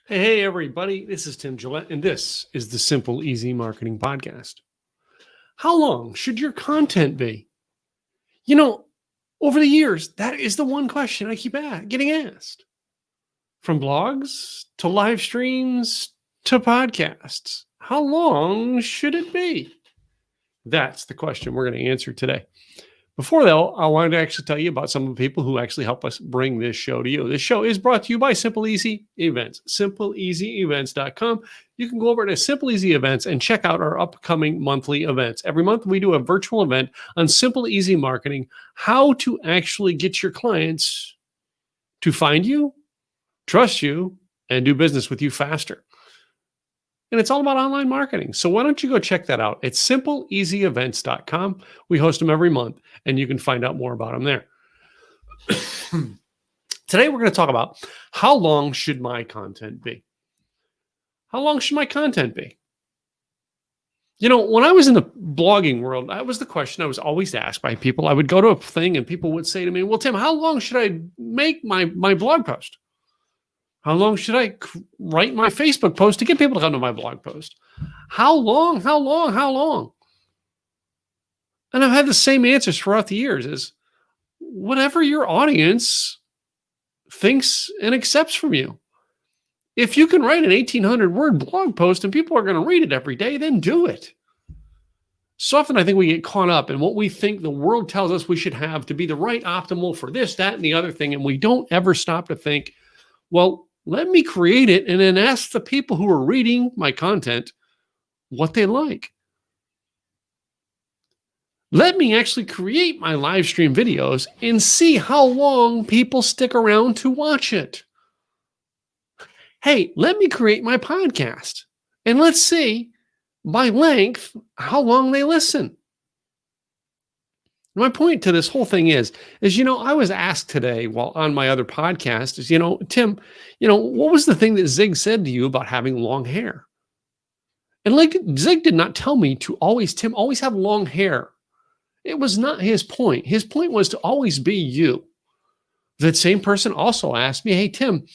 Hey, everybody, this is Tim Gillette, and this is the Simple Easy Marketing Podcast. How long should your content be? You know, over the years, that is the one question I keep getting asked. From blogs to live streams to podcasts, how long should it be? That's the question we're going to answer today. Before though, I wanted to actually tell you about some of the people who actually help us bring this show to you. This show is brought to you by Simple Easy Events, simpleeasyevents.com. You can go over to Simple Easy Events and check out our upcoming monthly events. Every month we do a virtual event on Simple Easy Marketing, how to actually get your clients to find you, trust you, and do business with you faster. And it's all about online marketing. So why don't you go check that out? It's simpleeasyevents.com. We host them every month, and you can find out more about them there. Today, we're going to talk about how long should my content be? How long should my content be? You know, when I was in the blogging world, that was the question I was always asked by people. I would go to a thing and people would say to me, well, Tim, how long should I make my blog post? How long should I write my Facebook post to get people to come to my blog post? How long? And I've had the same answers throughout the years is whatever your audience thinks and accepts from you. If you can write an 1,800 word blog post and people are going to read it every day, then do it. So often I think we get caught up in what we think the world tells us we should have to be the right optimal for this, that, and the other thing. And we don't ever stop to think, well, let me create it and then ask the people who are reading my content what they like. Let me actually create my live stream videos and see how long people stick around to watch it. Hey, let me create my podcast and let's see by length how long they listen. My point to this whole thing is, I was asked today while on my other podcast is, Tim, what was the thing that Zig said to you about having long hair? And like Zig did not tell me to always have long hair. It was not his point. His point was to always be you. That same person also asked me, hey, Tim,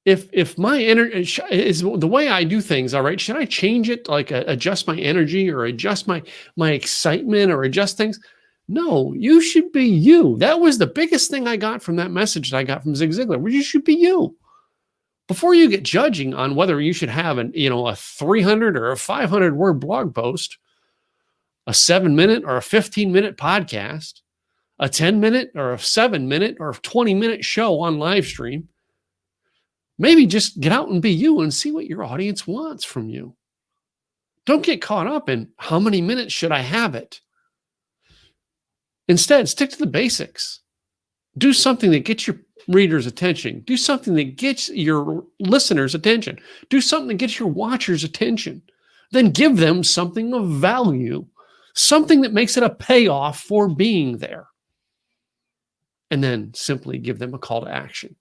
if my energy is the way I do things, all right, should I change it, like adjust my energy or adjust my excitement or adjust things? No, you should be you. That was the biggest thing I got from that message that I got from Zig Ziglar. You should be you. Before you get judging on whether you should have a 300 or a 500 word blog post, a 7-minute or a 15-minute podcast, a 10-minute or a 7-minute or a 20-minute show on live stream, maybe just get out and be you and see what your audience wants from you. Don't get caught up in how many minutes should I have it. Instead, stick to the basics. Do something that gets your readers' attention. Do something that gets your listeners' attention. Do something that gets your watchers' attention. Then give them something of value, something that makes it a payoff for being there. And then simply give them a call to action.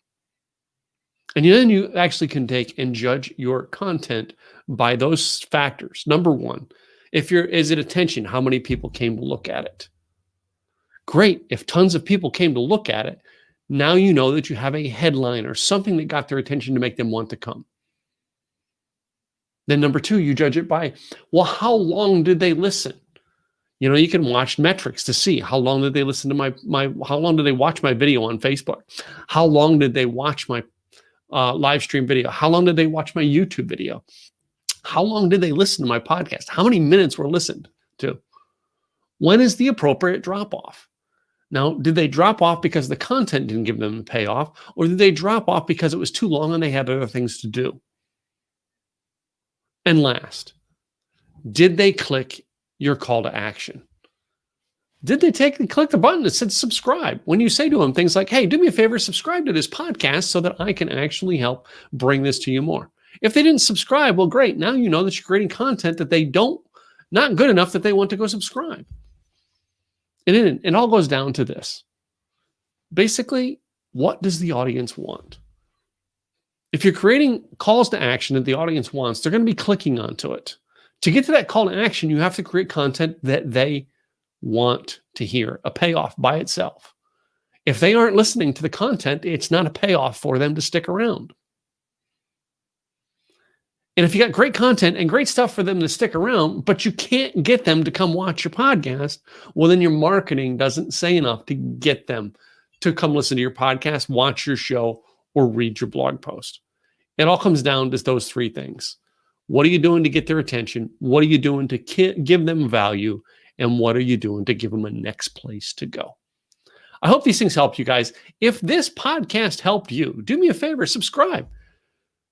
And then you actually can take and judge your content by those factors. Number one, is it attention? How many people came to look at it? Great. If tons of people came to look at it, now you know that you have a headline or something that got their attention to make them want to come. Then number two, you judge it by, well, how long did they listen? You can watch metrics to see how long did they listen to how long did they watch my video on Facebook? How long did they watch my live stream video? How long did they watch my YouTube video? How long did they listen to my podcast? How many minutes were listened to? When is the appropriate drop off? Now, did they drop off because the content didn't give them a payoff, or did they drop off because it was too long and they had other things to do? And last, did they click your call to action? Did they click the button that said subscribe? When you say to them things like, hey, do me a favor, subscribe to this podcast so that I can actually help bring this to you more. If they didn't subscribe, well, great. Now you know that you're creating content that they not good enough that they want to go subscribe. And it all goes down to this. Basically, what does the audience want? If you're creating calls to action that the audience wants, they're going to be clicking onto it. To get to that call to action, you have to create content that they want to hear, a payoff by itself. If they aren't listening to the content, it's not a payoff for them to stick around. And if you got great content and great stuff for them to stick around, but you can't get them to come watch your podcast, well, then your marketing doesn't say enough to get them to come listen to your podcast, watch your show, or read your blog post. It all comes down to those three things. What are you doing to get their attention? What are you doing to give them value? And what are you doing to give them a next place to go? I hope these things helped you guys. If this podcast helped you, do me a favor, subscribe.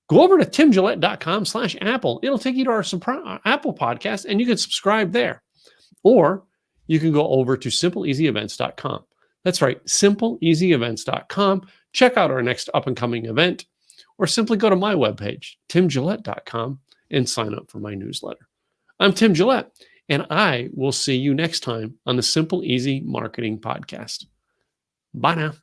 Go over to timgillette.com/Apple. It'll take you to our Apple podcast, and you can subscribe there. Or you can go over to simpleeasyevents.com. That's right, simpleeasyevents.com. Check out our next up-and-coming event, or simply go to my webpage, timgillette.com, and sign up for my newsletter. I'm Tim Gillette, and I will see you next time on the Simple Easy Marketing Podcast. Bye now.